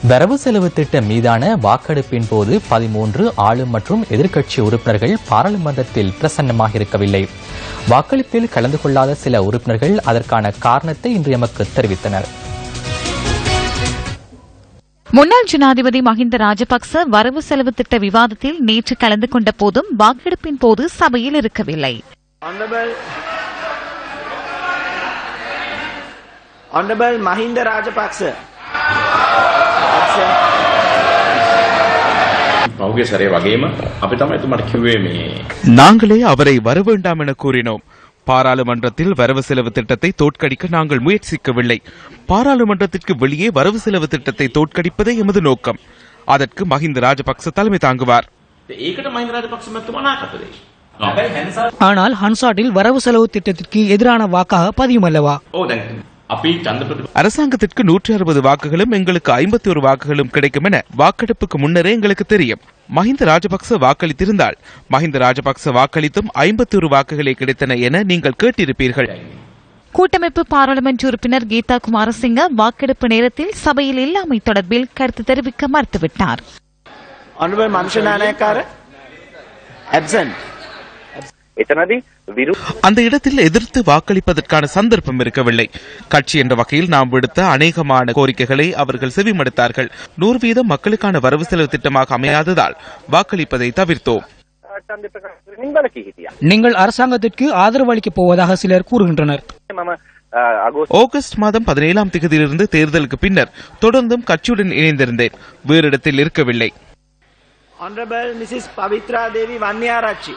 வரவு செலவு திட்டம் மீதான வாக்கெடுப்பின் போது 13 ஆளும் மற்றும் எதிர்க்கட்சி உறுப்பினர்கள் பாராளுமன்றத்தில் பிரசன்னமாக இருக்கவில்லை. வாக்களிப்பில் கலந்து கொள்ளாத சில உறுப்பினர்கள் அதற்கான காரணத்தை இன்று எமக்கு தெரிவித்தனர். முன்னாள் ஜனாதிபதி மஹிந்த ராஜபக்ச வரவு செலவு திட்ட விவாதத்தில் நேற்று கலந்து கொண்ட போதும் வாக்கெடுப்பின் போது சபையில் இருக்கவில்லை. Honorable Mahinda Rajapaksa. நாங்களே அவரை வரவேண்டாம் என கூறினோம். பாராளுமன்றத்தில் வரவு செலவு திட்டத்தை தோற்கடிக்க நாங்கள் முயற்சிக்கவில்லை. பாராளுமன்றத்திற்கு வெளியே வரவு செலவு திட்டத்தை தோற்கடிப்பதே எமது நோக்கம். அதற்கு மஹிந்த ராஜபக்ச தலைமை தாங்குவார். ஆனால் ஹன்சாட்டில் வரவு செலவு திட்டத்திற்கு எதிரான வாக்காக பதியும் அல்லவா? அரசாங்கத்திற்கு 160 வாக்குகளும் எங்களுக்கு 51 வாக்குகளும் கிடைக்கும் என வாக்கெடுப்புக்கு முன்னரே எங்களுக்கு தெரியும். மஹிந்த ராஜபக்ச வாக்களித்திருந்தால் மஹிந்த ராஜபக்ச வாக்களித்தும் 51 வாக்குகளே கிடைத்தன என நீங்கள் கேட்டிருப்பீர்கள். கூட்டமைப்பு பாராளுமன்ற உறுப்பினர் கீதா குமாரசிங்க வாக்கெடுப்பு நேரத்தில் சபையில் இல்லாமை தொடர்பில் கருத்து தெரிவிக்க மறுத்துவிட்டார். அந்த இடத்தில் எதிர்த்து வாக்களிப்பதற்கான சந்தர்ப்பம் இருக்கவில்லை. கட்சி என்ற வகையில் நாம் விடுத்த அநேகமான கோரிக்கைகளை அவர்கள் செவிமடுத்தார்கள். 100% மக்களுக்கான வரவு செலவு திட்டமாக அமையாததால் வாக்களிப்பதை தவிர்த்தோம். நீங்கள் அரசாங்கத்திற்கு ஆதரவு அளிக்கப் போவதாக சிலர் கூறுகின்றனர். ஆகஸ்ட் மாதம் 17ஆம் தேதியிலிருந்து தேர்தலுக்கு பின்னர் தொடர்ந்தும் கட்சியுடன் இணைந்திருந்தேன். வேறு இடத்தில் இருக்கவில்லை. Honorable Mrs. Pavitra Devi Vanyarachi.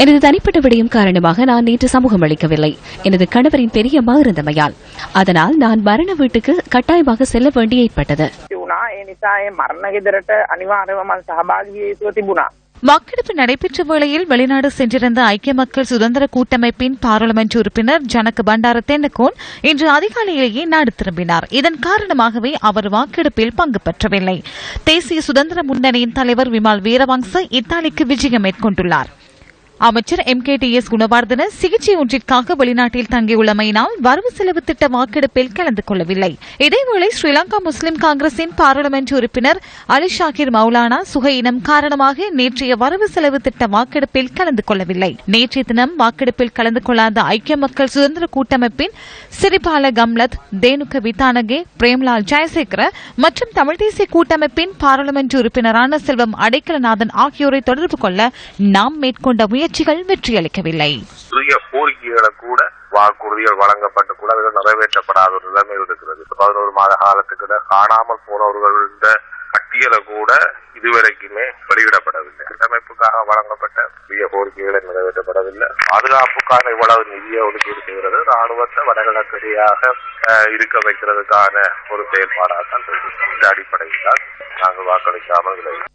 எனது தனிப்பட்ட விடயம் காரணமாக நான் நேற்று சமூகம் அளிக்கவில்லை. எனது கணவரின் பெரிய அம்மா இருந்தமையால் அதனால் நான் மரண வீட்டுக்கு கட்டாயமாக செல்ல வேண்டி ஏற்பட்டது. வாக்கெடுப்பு நடைபெற்ற வேளையில் வெளிநாடு சென்றிருந்த ஐக்கிய மக்கள் சுதந்திர கூட்டமைப்பின் பாராளுமன்ற உறுப்பினர் ஜனக பண்டார தென்னகோன் இன்று அதிகாலையிலேயே நாடு திரும்பினார். இதன் காரணமாகவே அவர் வாக்கெடுப்பில் பங்கு பெற்றவில்லை. தேசிய சுதந்திர முன்னணியின் தலைவர் விமல் வீரவங்ச இத்தாலிக்கு விஜயம் மேற்கொண்டுள்ளார். அமைச்சர் MKTS குணவர்தன சிகிச்சை ஒன்றிற்காக வெளிநாட்டில் தங்கியுள்ளமையினால் வரவு செலவு திட்ட வாக்கெடுப்பில் கலந்து கொள்ளவில்லை. இதேவேளை ஸ்ரீலங்கா முஸ்லிம் காங்கிரசின் பாராளுமன்ற உறுப்பினர் அலி ஷாகிர் மௌலானா சுகையினம் காரணமாக நேற்றைய வரவு செலவு திட்ட வாக்கெடுப்பில் கலந்து கொள்ளவில்லை. நேற்றைய தினம் வாக்கெடுப்பில் கலந்து கொள்ளாத ஐக்கிய மக்கள் சுதந்திர கூட்டமைப்பின் சிறிபால கம்லத், தேனுக வித்தானகே, பிரேம்லால் ஜெயசேகர மற்றும் தமிழ் தேசிய கூட்டமைப்பின் பாராளுமன்ற உறுப்பினரான செல்வம் அடைக்கலநாதன் ஆகியோரை தொடர்பு கொள்ள நாம் மேற்கொண்ட முயற்சிகள் வெற்றியளிக்கவில்லை. கோரிக்கைகளை கூட வாக்குறுதிகள் வழங்கப்பட்டு கூட நிறைவேற்றப்படாத ஒரு நிலைமை இருக்கிறது. 11 மாத காலத்துக்கு காணாமல் போனவர்களுடைய பட்டியலை கூட இதுவரைக்குமே வெளியிடப்படவில்லை. கட்டமைப்புக்காக வழங்கப்பட்ட புதிய கோரிக்கைகளை நிறைவேற்றப்படவில்லை. பாதுகாப்புக்கான இவ்வளவு நிதியை ஒதுக்கீடு செய்கிறது ராணுவத்தை வடகிழக்கடியாக இருக்க வைக்கிறதுக்கான ஒரு செயல்பாடாக தான் இந்த அடிப்படையில் தான் நாங்கள் வாக்களிக்காமல் விளைவிக்கிறோம்.